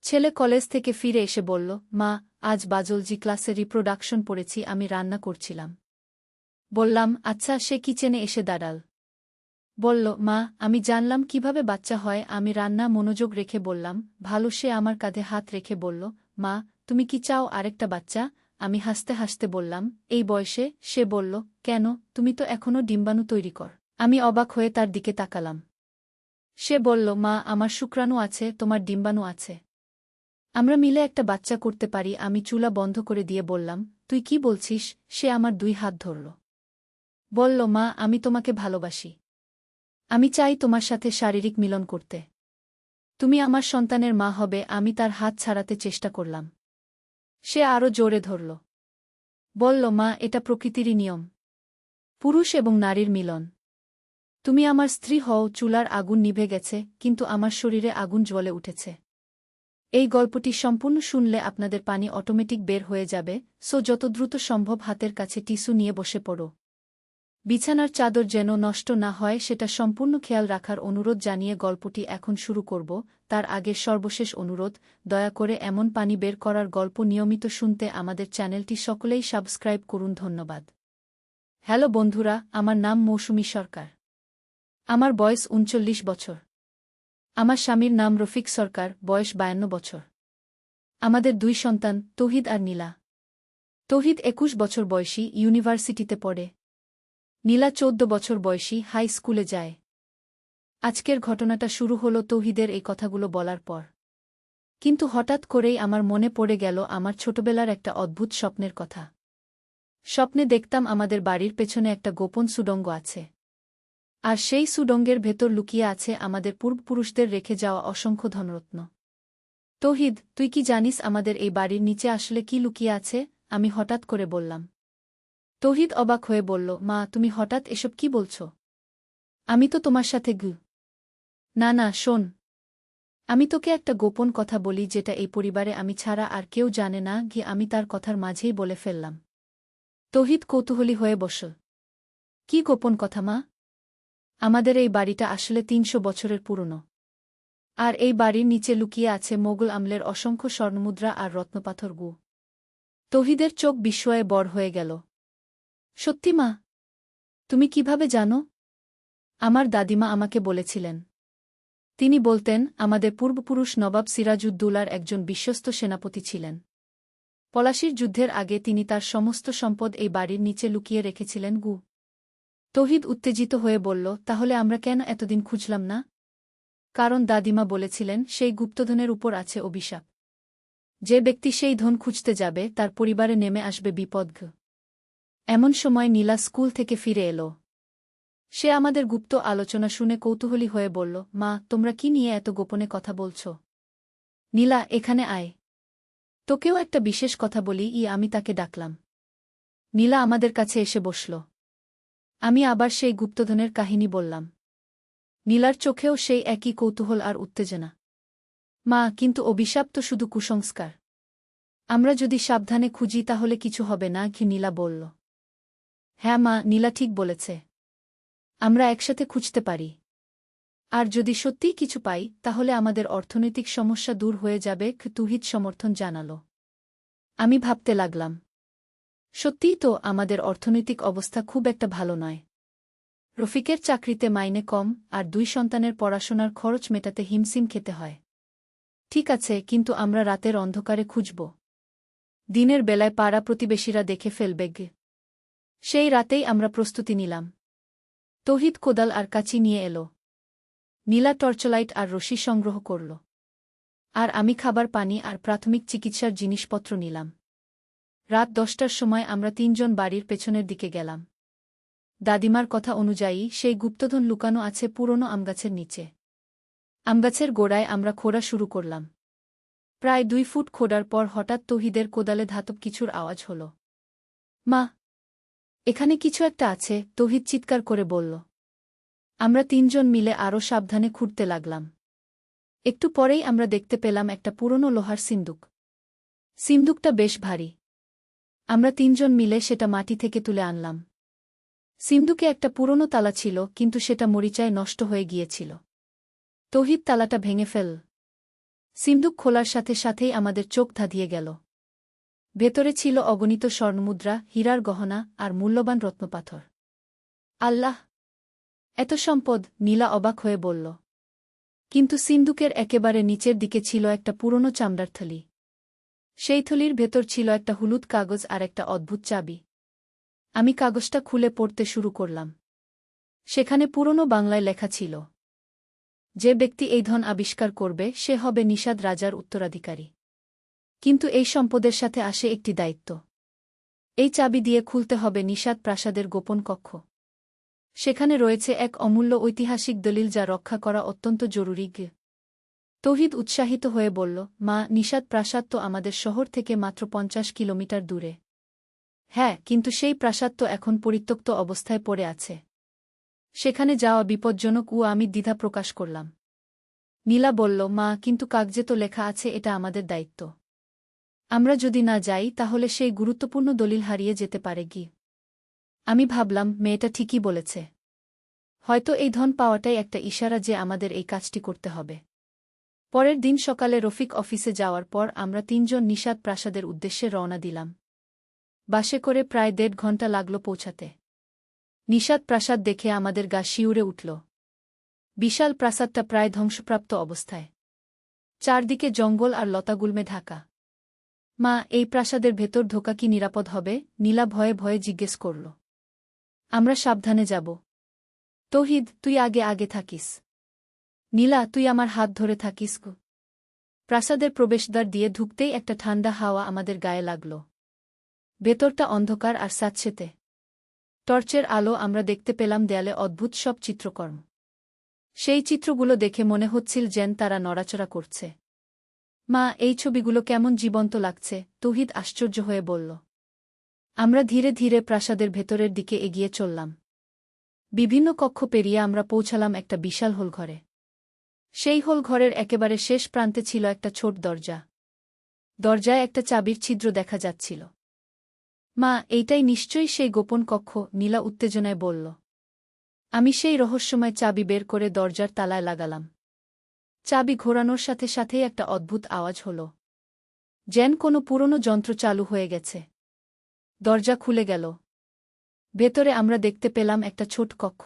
ছেলে কলেজ থেকে ফিরে এসে বলল, মা, আজ বাজলজি ক্লাসে রিপ্রোডাকশন পড়েছি, আমি রান্না করছিলাম। বললাম, আচ্ছা। সে কিচেনে এসে দাঁড়াল। বলল, মা, আমি জানলাম কিভাবে বাচ্চা হয়। আমি রান্না মনোযোগ রেখে বললাম, ভালো। সে আমার কাঁধে হাত রেখে বলল, মা, তুমি কি চাও আরেকটা বাচ্চা? আমি হাসতে হাসতে বললাম, এই বয়সে? সে বলল, কেন, তুমি তো এখনও ডিম্বাণু তৈরি কর। আমি অবাক হয়ে তার দিকে তাকালাম। সে বলল, মা, আমার শুক্রাণু আছে, তোমার ডিম্বাণু আছে। আমরা মিলে একটা বাচ্চা করতে পারি। আমি চুলা বন্ধ করে দিয়ে বললাম, তুই কি বলছিস? সে আমার 2 হাত ধরল। বলল, মা, আমি তোমাকে ভালোবাসি। আমি চাই তোমার সাথে শারীরিক মিলন করতে। তুমি আমার সন্তানের মা হবে। আমি তার হাত ছাড়াতে চেষ্টা করলাম। সে আরও জোরে ধরল। বলল, মা, এটা প্রকৃতিরই নিয়ম। পুরুষ এবং নারীর মিলন। তুমি আমার স্ত্রী হও। চুলার আগুন নিভে গেছে, কিন্তু আমার শরীরে আগুন জ্বলে উঠেছে। এই গল্পটি সম্পূর্ণ শুনলে আপনাদের পানি অটোমেটিক বের হয়ে যাবে, সো যত দ্রুত সম্ভব হাতের কাছে টিস্যু নিয়ে বসে পড়ো। বিছানার চাদর যেন নষ্ট না হয় সেটা সম্পূর্ণ খেয়াল রাখার অনুরোধ জানিয়ে গল্পটি এখন শুরু করব। তার আগে সর্বশেষ অনুরোধ, দয়া করে এমন পানি বের করার গল্প নিয়মিত শুনতে আমাদের চ্যানেলটি সকলেই সাবস্ক্রাইব করুন। ধন্যবাদ। হ্যালো বন্ধুরা, আমার নাম মৌসুমী সরকার। আমার বয়স ৩৯ বছর। আমার স্বামীর নাম রফিক সরকার, বয়স ৫২ বছর। আমাদের 2 সন্তান, তৌহিদ আর নীলা। তৌহিদ ২১ বছর বয়সী, ইউনিভার্সিটিতে পড়ে। নীলা ১৪ বছর বয়সী, হাই স্কুলে যায়। আজকের ঘটনাটা শুরু হলো তৌহিদের এই কথাগুলো বলার পর। কিন্তু হঠাৎ করেই আমার মনে পড়ে গেল আমার ছোটবেলার একটা অদ্ভুত স্বপ্নের কথা। স্বপ্নে দেখতাম আমাদের বাড়ির পেছনে একটা গোপন সুড়ঙ্গ আছে। আর সেই সুড়ঙ্গের ভেতর লুকিয়ে আছে আমাদের পূর্বপুরুষদের রেখে যাওয়া অসংখ্য ধনরত্ন। তৌহিদ, তুই কি জানিস আমাদের এই বাড়ির নিচে আসলে কি লুকিয়ে আছে? আমি হঠাৎ করে বললাম। তৌহিদ অবাক হয়ে বলল, মা, তুমি হঠাৎ এসব কি বলছ? আমি তো তোমার সাথে না না, শোন। আমি তোকে একটা গোপন কথা বলি যেটা এই পরিবারে আমি ছাড়া আর কেউ জানে না। আমি তার কথার মাঝেই বলে ফেললাম। তৌহিদ কৌতূহলী হয়ে বসল। কি গোপন কথা, মা? আমাদের এই বাড়িটা আসলে ৩০০ বছরের পুরনো। আর এই বাড়ির নিচে লুকিয়ে আছে মোগল আমলের অসংখ্য স্বর্ণমুদ্রা আর রত্নপাথর। তৌহিদের চোখ বিস্ময়ে বড় হয়ে গেল। সত্যি, মা? তুমি কিভাবে জানো? আমার দাদিমা আমাকে বলেছিলেন। তিনি বলতেন, আমাদের পূর্বপুরুষ নবাব সিরাজউদ্দৌলার একজন বিশ্বস্ত সেনাপতি ছিলেন। পলাশির যুদ্ধের আগে তিনি তার সমস্ত সম্পদ এই বাড়ির নিচে লুকিয়ে রেখেছিলেন। তৌহিদ উত্তেজিত হয়ে বলল, তাহলে আমরা কেন এতদিন খুঁজলাম না? কারণ দাদিমা বলেছিলেন সেই গুপ্তধনের উপর আছে অভিশাপ। যে ব্যক্তি সেই ধন খুঁজতে যাবে তার পরিবারে নেমে আসবে বিপদ। এমন সময় নীলা স্কুল থেকে ফিরে এলো। সে আমাদের গুপ্ত আলোচনা শুনে কৌতূহলী হয়ে বলল, মা, তোমরা কি নিয়ে এত গোপনে কথা বলছ? নীলা, এখানে আয়। তোকেও একটা বিশেষ কথা বলি। আমি তাকে ডাকলাম। নীলা আমাদের কাছে এসে বসল। আমি আবার সেই গুপ্তধনের কাহিনী বললাম। নীলার চোখেও সেই একই কৌতূহল আর উত্তেজনা। মা, কিন্তু অভিশাপ তো শুধু কুসংস্কার। আমরা যদি সাবধানে খুঁজি তাহলে কিছু হবে না। নীলা বলল। হ্যাঁ মা, নীলা ঠিক বলেছে। আমরা একসাথে খুঁজতে পারি। আর যদি সত্যিই কিছু পাই তাহলে আমাদের অর্থনৈতিক সমস্যা দূর হয়ে যাবে। তৌহিদ সমর্থন জানাল। আমি ভাবতে লাগলাম, সত্যিই তো আমাদের অর্থনৈতিক অবস্থা খুব একটা ভালো নয়। রফিকের চাকরিতে মাইনে কম, আর 2 সন্তানের পড়াশোনার খরচ মেটাতে হিমশিম খেতে হয়। ঠিক আছে, কিন্তু আমরা রাতের অন্ধকারে খুঁজব। দিনের বেলায় পাড়া প্রতিবেশীরা দেখে ফেলবে। সেই রাতেই আমরা প্রস্তুতি নিলাম। তৌহিদ কোদাল আর কাঁচি নিয়ে এলো। নীলা টর্চলাইট আর রশি সংগ্রহ করল। আর আমি খাবার, পানি আর প্রাথমিক চিকিৎসার জিনিসপত্র নিলাম। রাত 10টার সময় আমরা 3 জন বাড়ির পেছনের দিকে গেলাম। দাদিমার কথা অনুযায়ী সেই গুপ্তধন লুকানো আছে পুরনো আমগাছের নিচে। আমগাছের গোড়ায় আমরা খোঁড়া শুরু করলাম। প্রায় 2 ফুট খোঁড়ার পর হঠাৎ তৌহিদের কোদালে ধাতব কিছুর আওয়াজ হল। মা, এখানে কিছু একটা আছে, তৌহিদ চিৎকার করে বলল। আমরা 3 জন মিলে আরও সাবধানে খুঁড়তে লাগলাম। একটু পরেই আমরা দেখতে পেলাম একটা পুরনো লোহার সিন্দুক। সিন্দুকটা বেশ ভারী। আমরা 3 জন মিলে সেটা মাটি থেকে তুলে আনলাম। সিন্দুকে একটা পুরনো তালা ছিল, কিন্তু সেটা মরিচায় নষ্ট হয়ে গিয়েছিল। তৌহিদ তালাটা ভেঙে ফেল। সিন্দুক খোলার সাথে সাথেই আমাদের চোখ ধাঁধিয়ে গেল। ভেতরে ছিল অগণিত স্বর্ণমুদ্রা, হীরার গহনা আর মূল্যবান রত্নপাথর। আল্লাহ! এত সম্পদ! নীলা অবাক হয়ে বলল। কিন্তু সিন্দুকের একেবারে নিচের দিকে ছিল একটা পুরনো চামড়ার থলি। সেই থলির ভেতর ছিল একটা হলুদ কাগজ আর একটা অদ্ভুত চাবি। আমি কাগজটা খুলে পড়তে শুরু করলাম। সেখানে পুরনো বাংলায় লেখা ছিল, যে ব্যক্তি এই ধন আবিষ্কার করবে সে হবে নিষাদ রাজার উত্তরাধিকারী। কিন্তু এই সম্পদের সাথে আসে একটি দায়িত্ব। এই চাবি দিয়ে খুলতে হবে নিষাদ প্রাসাদের গোপন কক্ষ। সেখানে রয়েছে এক অমূল্য ঐতিহাসিক দলিল যা রক্ষা করা অত্যন্ত জরুরি। তৌহিদ উৎসাহিত হয়ে বলল, মা, নিষাদ প্রাসাদ তো আমাদের শহর থেকে মাত্র 50 কিলোমিটার দূরে। হ্যাঁ, কিন্তু সেই প্রাসাদ তো এখন পরিত্যক্ত অবস্থায় পড়ে আছে। সেখানে যাওয়া বিপজ্জনক। আমি দ্বিধা প্রকাশ করলাম। নীলা বলল, মা, কিন্তু কাগজে তো লেখা আছে এটা আমাদের দায়িত্ব। আমরা যদি না যাই তাহলে সেই গুরুত্বপূর্ণ দলিল হারিয়ে যেতে পারে। আমি ভাবলাম, মেয়েটা ঠিকই বলেছে। হয়তো এই ধন পাওয়াটাই একটা ইশারা যে আমাদের এই কাজটি করতে হবে। পরের দিন সকালে রফিক অফিসে যাওয়ার পর আমরা 3 জন নিষাদ প্রাসাদের উদ্দেশ্যে রওনা দিলাম। বাসে করে প্রায় 1.5 ঘণ্টা লাগল পৌঁছাতে। নিষাদ প্রাসাদ দেখে আমাদের গা শিউরে উঠল। বিশাল প্রাসাদটা প্রায় ধ্বংসপ্রাপ্ত অবস্থায়। চারদিকে জঙ্গল আর লতাগুল্মে ঢাকা। মা, এই প্রাসাদের ভেতর ঢোকা কি নিরাপদ হবে? নীলা ভয়ে ভয়ে জিজ্ঞেস করল। আমরা সাবধানে যাব। তৌহিদ, তুই আগে আগে থাকিস। নীলা, তুই আমার হাত ধরে থাকিস। প্রাসাদের প্রবেশদ্বার দিয়ে ঢুকতেই একটা ঠান্ডা হাওয়া আমাদের গায়ে লাগল। ভেতরটা অন্ধকার আর স্যাঁতসেঁতে। টর্চের আলো আমরা দেখতে পেলাম দেয়ালে অদ্ভুত সব চিত্রকর্ম। সেই চিত্রগুলো দেখে মনে হচ্ছিল যেন তারা নড়াচড়া করছে। মা, এই ছবিগুলো কেমন জীবন্ত লাগছে! তৌহিদ আশ্চর্য হয়ে বলল। আমরা ধীরে ধীরে প্রাসাদের ভেতরের দিকে এগিয়ে চললাম। বিভিন্ন কক্ষ পেরিয়ে আমরা পৌঁছালাম একটা বিশাল হোলঘরে। সেই হোলঘরের একেবারে শেষ প্রান্তে ছিল একটা ছোট দরজা। দরজায় একটা চাবির ছিদ্র দেখা যাচ্ছিল। মা, এইটাই নিশ্চয়ই সেই গোপন কক্ষ, নীলা উত্তেজনায় বলল। আমি সেই রহস্যময় চাবি বের করে দরজার তালায় লাগালাম। চাবি ঘোরানোর সাথে সাথেই একটা অদ্ভুত আওয়াজ হল। যেন কোনো পুরনো যন্ত্র চালু হয়ে গেছে। দরজা খুলে গেল। ভেতরে আমরা দেখতে পেলাম একটা ছোট কক্ষ।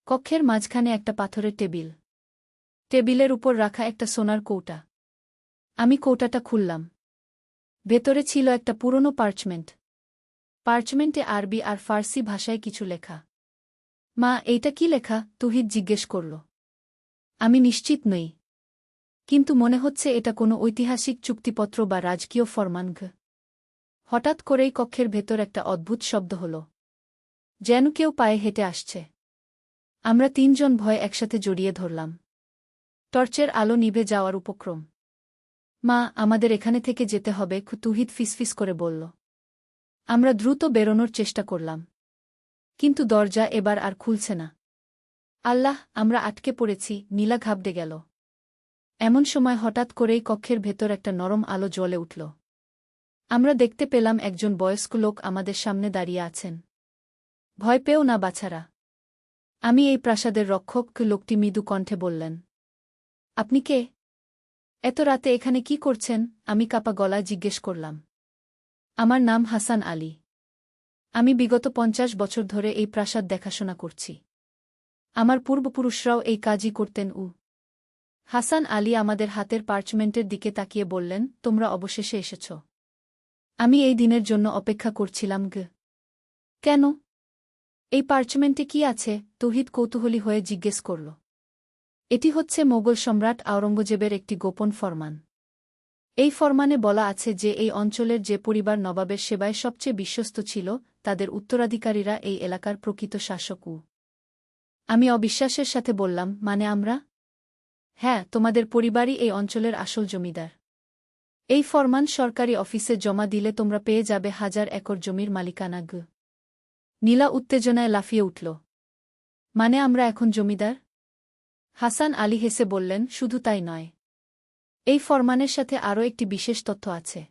কক্ষের মাঝখানে একটা পাথরের টেবিল। টেবিলের উপর রাখা একটা সোনার কৌটা। আমি কৌটাটা খুললাম। ভেতরে ছিল একটা পুরনো পার্চমেন্ট। পার্চমেন্টে আরবি আর ফার্সি ভাষায় কিছু লেখা। মা, এইটা কি লেখা? তৌহিদ জিজ্ঞেস করল। আমি নিশ্চিত নই, কিন্তু মনে হচ্ছে এটা কোনো ঐতিহাসিক চুক্তিপত্র বা রাজকীয় ফরমান। হঠাৎ করেই কক্ষের ভেতর একটা অদ্ভুত শব্দ হল, যেন কেউ পায়ে হেঁটে আসছে। আমরা 3 জন ভয়ে একসাথে জড়িয়ে ধরলাম। টর্চের আলো নিভে যাওয়ার উপক্রম। মা, আমাদের এখানে থেকে যেতে হবে, তৌহিদ ফিসফিস করে বলল। আমরা দ্রুত বেরোনোর চেষ্টা করলাম। কিন্তু দরজা এবার আর খুলছে না। আল্লাহ, আমরা আটকে পড়েছি! নীলা ঘাবড়ে গেল। এমন সময় হঠাৎ করেই কক্ষের ভেতর একটা নরম আলো জ্বলে উঠল। আমরা দেখতে পেলাম একজন বয়স্ক লোক আমাদের সামনে দাঁড়িয়ে আছেন। ভয় পেও না বাছারা, আমি এই প্রাসাদের রক্ষক, লোকটি মৃদু কণ্ঠে বললেন। আপনি কে? এত রাতে এখানে কি করছেন? আমি কাঁপা গলায় জিজ্ঞেস করলাম। আমার নাম হাসান আলী। আমি বিগত 50 বছর ধরে এই প্রাসাদ দেখাশোনা করছি। আমার পূর্বপুরুষরাও এই কাজই করতেন। হাসান আলী আমাদের হাতের পার্চমেন্টের দিকে তাকিয়ে বললেন, তোমরা অবশেষে এসেছ। আমি এই দিনের জন্য অপেক্ষা করছিলাম। কেন? এই পার্চমেন্টে কি আছে? তৌহিদ কৌতূহলী হয়ে জিজ্ঞেস করল। এটি হচ্ছে মোগল সম্রাট আওরঙ্গজেবের একটি গোপন ফরমান। এই ফরমানে বলা আছে যে এই অঞ্চলের যে পরিবার নবাবের সেবায় সবচেয়ে বিশ্বস্ত ছিল, তাদের উত্তরাধিকারীরা এই এলাকার প্রকৃত শাসক। আমি অবিশ্বাসের সাথে বললাম, মানে আমরা? হ্যাঁ, তোমাদের পরিবারই এই অঞ্চলের আসল জমিদার। এই ফরমান সরকারি অফিসে জমা দিলে তোমরা পেয়ে যাবে 1000 একর জমির মালিকানা। নীলা উত্তেজনায় লাফিয়ে উঠল। মানে আমরা এখন জমিদার? হাসান আলী হেসে বললেন, শুধু তাই নয়। এই ফরমানের সাথে আরও একটি বিশেষ তথ্য আছে।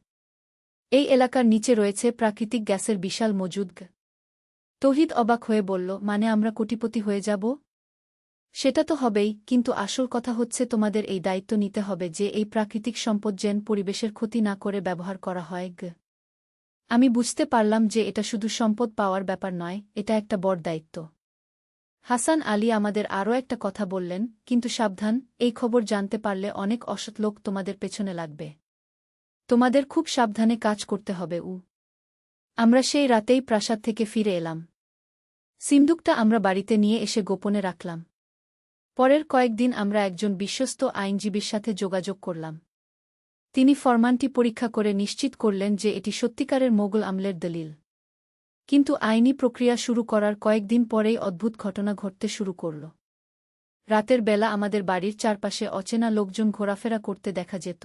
এই এলাকার নিচে রয়েছে প্রাকৃতিক গ্যাসের বিশাল মজুদ। তৌহিদ অবাক হয়ে বলল, মানে আমরা কোটিপতি হয়ে যাব? সেটা তো হবেই, কিন্তু আসল কথা হচ্ছে তোমাদের এই দায়িত্ব নিতে হবে যে এই প্রাকৃতিক সম্পদ যেন পরিবেশের ক্ষতি না করে ব্যবহার করা হয়। আমি বুঝতে পারলাম যে এটা শুধু সম্পদ পাওয়ার ব্যাপার নয়, এটা একটা বড় দায়িত্ব। হাসান আলী আমাদের আরও একটা কথা বললেন, কিন্তু সাবধান, এই খবর জানতে পারলে অনেক অসৎ লোক তোমাদের পেছনে লাগবে। তোমাদের খুব সাবধানে কাজ করতে হবে। আমরা সেই রাতেই প্রাসাদ থেকে ফিরে এলাম। সিন্দুকটা আমরা বাড়িতে নিয়ে এসে গোপনে রাখলাম। পরের কয়েকদিন আমরা একজন বিশ্বস্ত আইনজীবীর সাথে যোগাযোগ করলাম। তিনি ফরমানটি পরীক্ষা করে নিশ্চিত করলেন যে এটি সত্যিকারের মোগল আমলের দলিল। কিন্তু আইনি প্রক্রিয়া শুরু করার কয়েকদিন পরেই অদ্ভুত ঘটনা ঘটতে শুরু করল। রাতের বেলা আমাদের বাড়ির চারপাশে অচেনা লোকজন ঘোরাফেরা করতে দেখা যেত।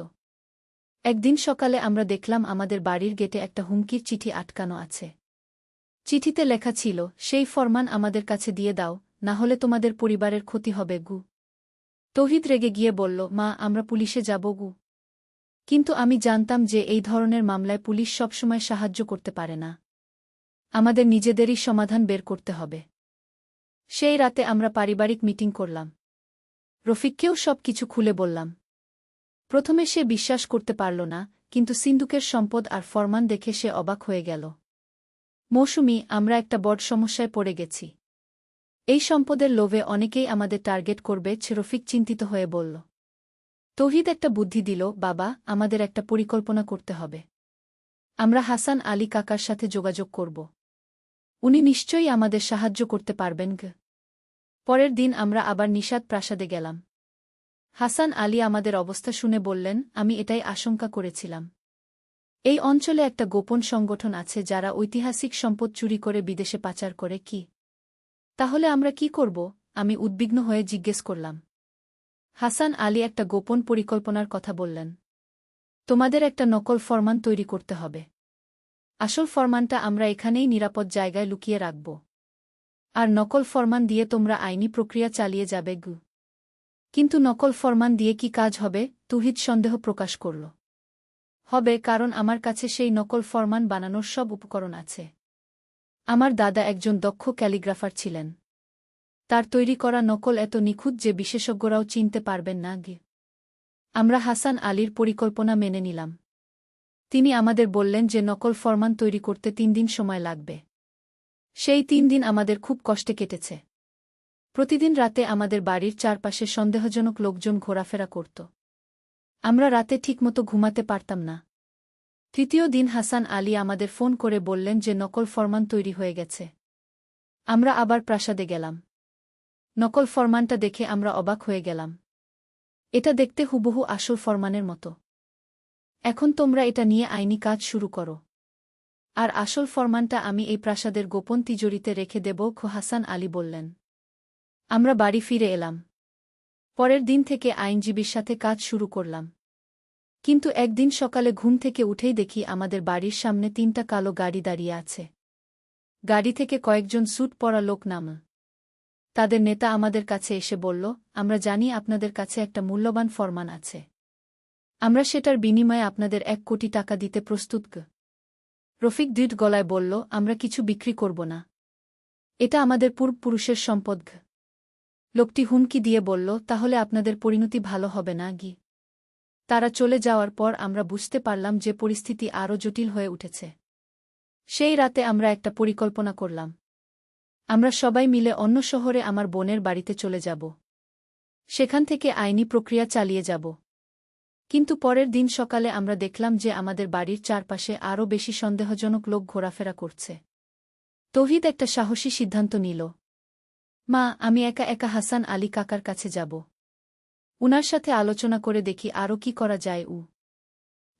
একদিন সকালে আমরা দেখলাম আমাদের বাড়ির গেটে একটা হুমকির চিঠি আটকানো আছে। চিঠিতে লেখা ছিল, সেই ফরমান আমাদের কাছে দিয়ে দাও, না হলে তোমাদের পরিবারের ক্ষতি হবে। তৌহিদ রেগে গিয়ে বলল, মা, আমরা পুলিশে যাব। কিন্তু আমি জানতাম যে এই ধরনের মামলায় পুলিশ সবসময় সাহায্য করতে পারে না। আমাদের নিজেদেরই সমাধান বের করতে হবে। সেই রাতে আমরা পারিবারিক মিটিং করলাম। রফিককেও সব কিছু খুলে বললাম। প্রথমে সে বিশ্বাস করতে পারল না, কিন্তু সিন্দুকের সম্পদ আর ফরমান দেখে সে অবাক হয়ে গেল। মৌসুমী, আমরা একটা বড় সমস্যায় পড়ে গেছি। এই সম্পদের লোভে অনেকেই আমাদের টার্গেট করবে, রফিক চিন্তিত হয়ে বলল। তৌহিদ একটা বুদ্ধি দিল, বাবা, আমাদের একটা পরিকল্পনা করতে হবে। আমরা হাসান আলী কাকার সাথে যোগাযোগ করব। উনি নিশ্চয়ই আমাদের সাহায্য করতে পারবেন। পরের দিন আমরা আবার নিষাদ প্রাসাদে গেলাম। হাসান আলী আমাদের অবস্থা শুনে বললেন, আমি এটাই আশঙ্কা করেছিলাম। এই অঞ্চলে একটা গোপন সংগঠন আছে যারা ঐতিহাসিক সম্পদ চুরি করে বিদেশে পাচার করে। কি তাহলে আমরা কি করব? আমি উদ্বিগ্ন হয়ে জিজ্ঞেস করলাম। হাসান আলী একটা গোপন পরিকল্পনার কথা বললেন। তোমাদের একটা নকল ফরমান তৈরি করতে হবে। আসল ফরমানটা আমরা এখানেই নিরাপদ জায়গায় লুকিয়ে রাখব। আর নকল ফরমান দিয়ে তোমরা আইনি প্রক্রিয়া চালিয়ে যাবে। কিন্তু নকল ফরমান দিয়ে কি কাজ হবে? তৌহিদ সন্দেহ প্রকাশ করল। হবে, কারণ আমার কাছে সেই নকল ফরমান বানানোর সব উপকরণ আছে। আমার দাদা একজন দক্ষ ক্যালিগ্রাফার ছিলেন। তার তৈরি করা নকল এত নিখুঁত যে বিশেষজ্ঞরাও চিনতে পারবেন না। আমরা হাসান আলীর পরিকল্পনা মেনে নিলাম। তিনি আমাদের বললেন যে নকল ফরমান তৈরি করতে 3 দিন সময় লাগবে। সেই 3 দিন আমাদের খুব কষ্টে কেটেছে। প্রতিদিন রাতে আমাদের বাড়ির চারপাশে সন্দেহজনক লোকজন ঘোরাফেরা করত। আমরা রাতে ঠিকমতো ঘুমাতে পারতাম না। তৃতীয় দিন হাসান আলী আমাদের ফোন করে বললেন যে নকল ফরমান তৈরি হয়ে গেছে। আমরা আবার প্রাসাদে গেলাম। নকল ফরমানটা দেখে আমরা অবাক হয়ে গেলাম। এটা দেখতে হুবহু আসল ফরমানের মতো। এখন তোমরা এটা নিয়ে আইনি কাজ শুরু করো। আর আসল ফরমানটা আমি এই প্রাসাদের গোপন তিজোরিতে রেখে দেব, হাসান আলী বললেন। আমরা বাড়ি ফিরে এলাম। পরের দিন থেকে আইনজীবীর সাথে কাজ শুরু করলাম। কিন্তু একদিন সকালে ঘুম থেকে উঠেই দেখি আমাদের বাড়ির সামনে 3টা কালো গাড়ি দাঁড়িয়ে আছে। গাড়ি থেকে কয়েকজন স্যুট পরা লোক নামল। তাদের নেতা আমাদের কাছে এসে বলল, আমরা জানি আপনাদের কাছে একটা মূল্যবান ফরমান আছে। আমরা সেটার বিনিময়ে আপনাদের 1 কোটি টাকা দিতে প্রস্তুত। রফিক দৃঢ় গলায় বলল, আমরা কিছু বিক্রি করব না। এটা আমাদের পূর্বপুরুষের সম্পদ। লোকটি হুমকি দিয়ে বলল, তাহলে আপনাদের পরিণতি ভালো হবে না। তারা চলে যাওয়ার পর আমরা বুঝতে পারলাম যে পরিস্থিতি আরও জটিল হয়ে উঠেছে। সেই রাতে আমরা একটা পরিকল্পনা করলাম। আমরা সবাই মিলে অন্য শহরে আমার বোনের বাড়িতে চলে যাব। সেখান থেকে আইনি প্রক্রিয়া চালিয়ে যাব। কিন্তু পরের দিন সকালে আমরা দেখলাম যে আমাদের বাড়ির চারপাশে আরও বেশি সন্দেহজনক লোক ঘোরাফেরা করছে। তৌহিদ একটা সাহসী সিদ্ধান্ত নিল। মা, আমি একা একা হাসান আলী কাকার কাছে যাব। উনার সাথে আলোচনা করে দেখি আরও কি করা যায়।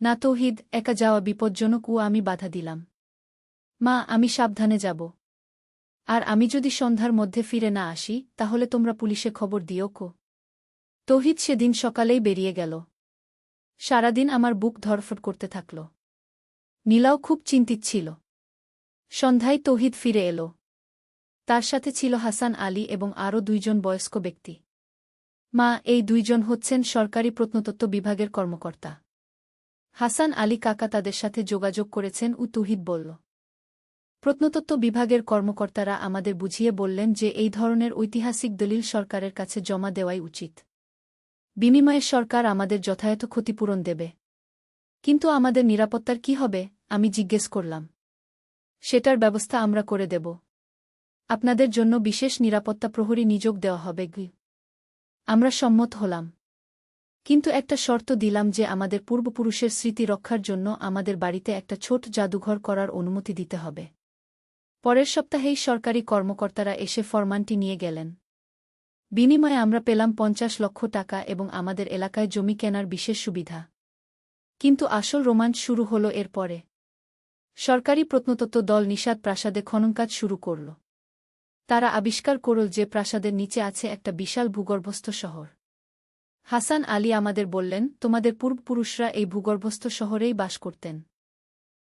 না তৌহিদ, একা যাওয়া বিপজ্জনক। আমি বাধা দিলাম। মা, আমি সাবধানে যাব। আর আমি যদি সন্ধ্যার মধ্যে ফিরে না আসি, তাহলে তোমরা পুলিশে খবর দিও। তৌহিদ সেদিন সকালেই বেরিয়ে গেল। সারাদিন আমার বুক ধড়ফড় করতে থাকল। নীলাও খুব চিন্তিত ছিল। সন্ধ্যায় তৌহিদ ফিরে এল। তার সাথে ছিল হাসান আলী এবং আরও 2 জন বয়স্ক ব্যক্তি। মা, এই 2 জন হচ্ছেন সরকারি প্রত্নতত্ত্ব বিভাগের কর্মকর্তা। হাসান আলী কাকা তাদের সাথে যোগাযোগ করেছেন, তৌহিদ বলল। প্রত্নতত্ত্ব বিভাগের কর্মকর্তারা আমাদের বুঝিয়ে বললেন যে এই ধরনের ঐতিহাসিক দলিল সরকারের কাছে জমা দেওয়াই উচিত। বিনিময়ে সরকার আমাদের যথাযথ ক্ষতিপূরণ দেবে। কিন্তু আমাদের নিরাপত্তার কি হবে, আমি জিজ্ঞেস করলাম। সেটার ব্যবস্থা আমরা করে দেব। আপনাদের জন্য বিশেষ নিরাপত্তা প্রহরী নিযোগ দেওয়া হবে। আমরা সম্মত হলাম। কিন্তু একটা শর্ত দিলাম যে আমাদের পূর্বপুরুষের স্মৃতি রক্ষার জন্য আমাদের বাড়িতে একটা ছোট জাদুঘর করার অনুমতি দিতে হবে। পরের সপ্তাহেই সরকারি কর্মকর্তারা এসে ফরমানটি নিয়ে গেলেন। বিনিময়ে আমরা পেলাম ৫০ লক্ষ টাকা এবং আমাদের এলাকায় জমি কেনার বিশেষ সুবিধা। কিন্তু আসল রোমাঞ্চ শুরু হল এর পরে। সরকারি প্রত্নতত্ত্ব দল নিষাদ প্রাসাদে খননকাজ শুরু করল। তারা আবিষ্কার করল যে প্রাসাদের নিচে আছে একটা বিশাল ভূগর্ভস্থ শহর। হাসান আলী আমাদের বললেন, তোমাদের পূর্বপুরুষরা এই ভূগর্ভস্থ শহরেই বাস করতেন।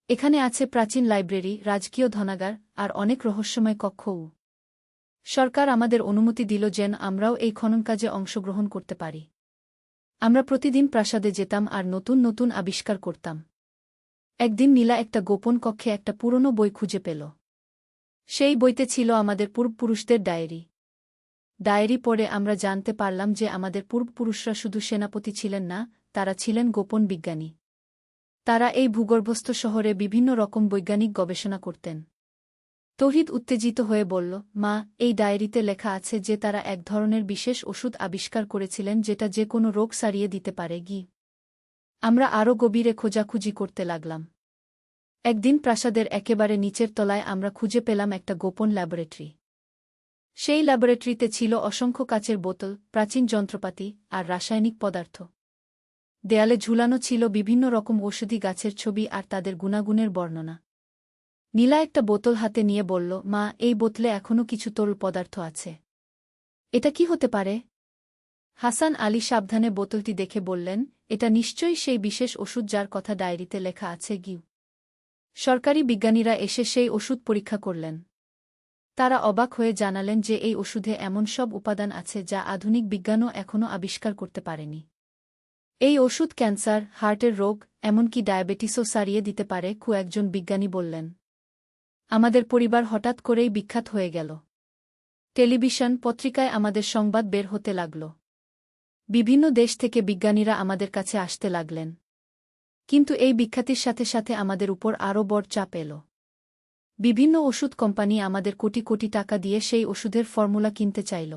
এখানে আছে প্রাচীন লাইব্রেরি, রাজকীয় ধনাগার আর অনেক রহস্যময় কক্ষও। সরকার আমাদের অনুমতি দিল যেন আমরাও এই খননকাজে অংশগ্রহণ করতে পারি। আমরা প্রতিদিন প্রাসাদে যেতাম আর নতুন নতুন আবিষ্কার করতাম। একদিন নীলা একটা গোপন কক্ষে একটা পুরনো বই খুঁজে পেল। সেই বইতে ছিল আমাদের পূর্বপুরুষদের ডায়েরি। ডায়েরি পড়ে আমরা জানতে পারলাম যে আমাদের পূর্বপুরুষরা শুধু সেনাপতি ছিলেন না, তারা ছিলেন গোপন বিজ্ঞানী। তারা এই ভূগর্ভস্থ শহরে বিভিন্ন রকম বৈজ্ঞানিক গবেষণা করতেন। তৌহিদ উত্তেজিত হয়ে বলল, মা, এই ডায়েরিতে লেখা আছে যে তারা এক ধরনের বিশেষ ওষুধ আবিষ্কার করেছিলেন যেটা যে কোনো রোগ সারিয়ে দিতে পারে। আমরা আরও গভীরে খোঁজাখুঁজি করতে লাগলাম। একদিন প্রাসাদের একেবারে নিচের তলায় আমরা খুঁজে পেলাম একটা গোপন ল্যাবরেটরি। সেই ল্যাবরেটরিতে ছিল অসংখ্য কাচের বোতল, প্রাচীন যন্ত্রপাতি আর রাসায়নিক পদার্থ। দেয়ালে ঝুলানো ছিল বিভিন্ন রকম ঔষধি গাছের ছবি আর তাদের গুণাগুণের বর্ণনা। নীলা একটা বোতল হাতে নিয়ে বলল, মা, এই বোতলে এখনও কিছু তরল পদার্থ আছে। এটা কি হতে পারে? হাসান আলী সাবধানে বোতলটি দেখে বললেন, এটা নিশ্চয়ই সেই বিশেষ ওষুধ যার কথা ডায়েরিতে লেখা আছে। সরকারি বিজ্ঞানীরা এসে সেই ওষুধ পরীক্ষা করলেন। তারা অবাক হয়ে জানালেন যে এই ওষুধে এমন সব উপাদান আছে যা আধুনিক বিজ্ঞানও এখনও আবিষ্কার করতে পারেনি। এই ওষুধ ক্যান্সার, হার্টের রোগ, এমনকি ডায়াবেটিসও সারিয়ে দিতে পারে, একজন বিজ্ঞানী বললেন। আমাদের পরিবার হঠাৎ করেই বিখ্যাত হয়ে গেল। টেলিভিশন, পত্রিকায় আমাদের সংবাদ বের হতে লাগল। বিভিন্ন দেশ থেকে বিজ্ঞানীরা আমাদের কাছে আসতে লাগলেন। কিন্তু এই বিখ্যাতির সাথে সাথে আমাদের উপর আরও বড় চাপ এল। বিভিন্ন ওষুধ কোম্পানি আমাদের কোটি কোটি টাকা দিয়ে সেই ওষুধের ফর্মুলা কিনতে চাইল।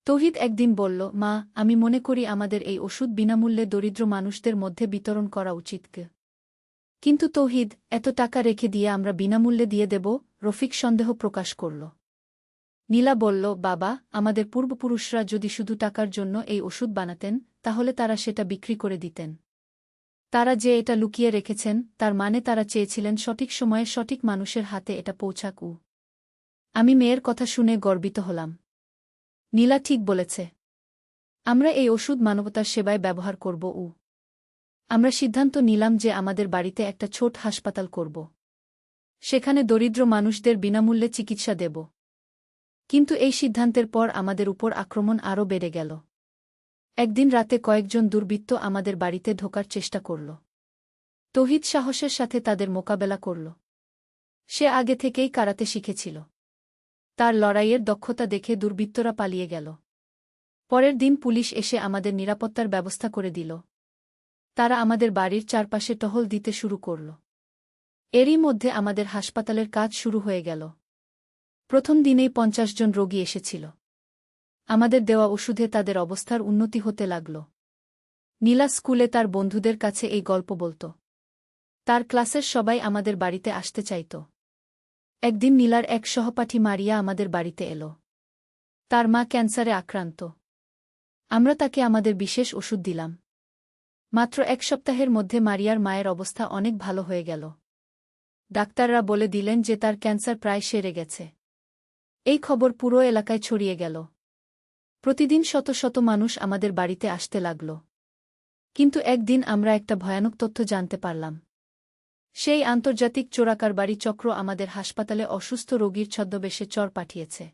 তৌহিদ একদিন বলল, মা, আমি মনে করি আমাদের এই ওষুধ বিনামূল্যে দরিদ্র মানুষদের মধ্যে বিতরণ করা উচিত। কিন্তু তৌহিদ, এত টাকা রেখে দিয়ে আমরা বিনামূল্যে দিয়ে দেব? রফিক সন্দেহ প্রকাশ করল। নীলা বলল, বাবা, আমাদের পূর্বপুরুষরা যদি শুধু টাকার জন্য এই ওষুধ বানাতেন তাহলে তারা সেটা বিক্রি করে দিতেন। তারা যে এটা লুকিয়ে রেখেছেন তার মানে তারা চেয়েছিলেন সঠিক সময়ে সঠিক মানুষের হাতে এটা পৌঁছাক। আমি মেয়ের কথা শুনে গর্বিত হলাম। নীলা ঠিক বলেছে। আমরা এই ওষুধ মানবতার সেবায় ব্যবহার করব। আমরা সিদ্ধান্ত নিলাম যে আমাদের বাড়িতে একটা ছোট হাসপাতাল করব। সেখানে দরিদ্র মানুষদের বিনামূল্যে চিকিৎসা দেব। কিন্তু এই সিদ্ধান্তের পর আমাদের উপর আক্রমণ আরও বেড়ে গেল। একদিন রাতে কয়েকজন দুর্বৃত্ত আমাদের বাড়িতে ঢোকার চেষ্টা করল। তৌহিদ সাহসের সাথে তাদের মোকাবেলা করল। সে আগে থেকেই কারাতে শিখেছিল। তার লড়াইয়ের দক্ষতা দেখে দুর্বৃত্তরা পালিয়ে গেল। পরের দিন পুলিশ এসে আমাদের নিরাপত্তার ব্যবস্থা করে দিল। তারা আমাদের বাড়ির চারপাশে টহল দিতে শুরু করল। এরই মধ্যে আমাদের হাসপাতালের কাজ শুরু হয়ে গেল। প্রথম দিনেই ৫০ জন রোগী এসেছিল। আমাদের দেওয়া ওষুধে তাদের অবস্থার উন্নতি হতে লাগল। নীলা স্কুলে তার বন্ধুদের কাছে এই গল্প বলত। তার ক্লাসের সবাই আমাদের বাড়িতে আসতে চাইত। একদিন নীলার এক সহপাঠী মারিয়া আমাদের বাড়িতে এল। তার মা ক্যান্সারে আক্রান্ত। আমরা তাকে আমাদের বিশেষ ওষুধ দিলাম। মাত্র ১ সপ্তাহের মধ্যে মারিয়ার মায়ের অবস্থা অনেক ভালো হয়ে গেল। ডাক্তাররা বলে দিলেন যে তার ক্যান্সার প্রায় সেরে গেছে। এই খবর পুরো এলাকায় ছড়িয়ে গেল। প্রতিদিন শত শত মানুষ আমাদের বাড়িতে আসতে লাগল। কিন্তু একদিন আমরা একটা ভয়ানক তথ্য জানতে পারলাম। সেই আন্তর্জাতিক চোরাকারবারি চক্র আমাদের হাসপাতালে অসুস্থ রোগীর ছদ্মবেশে চর পাঠিয়েছে।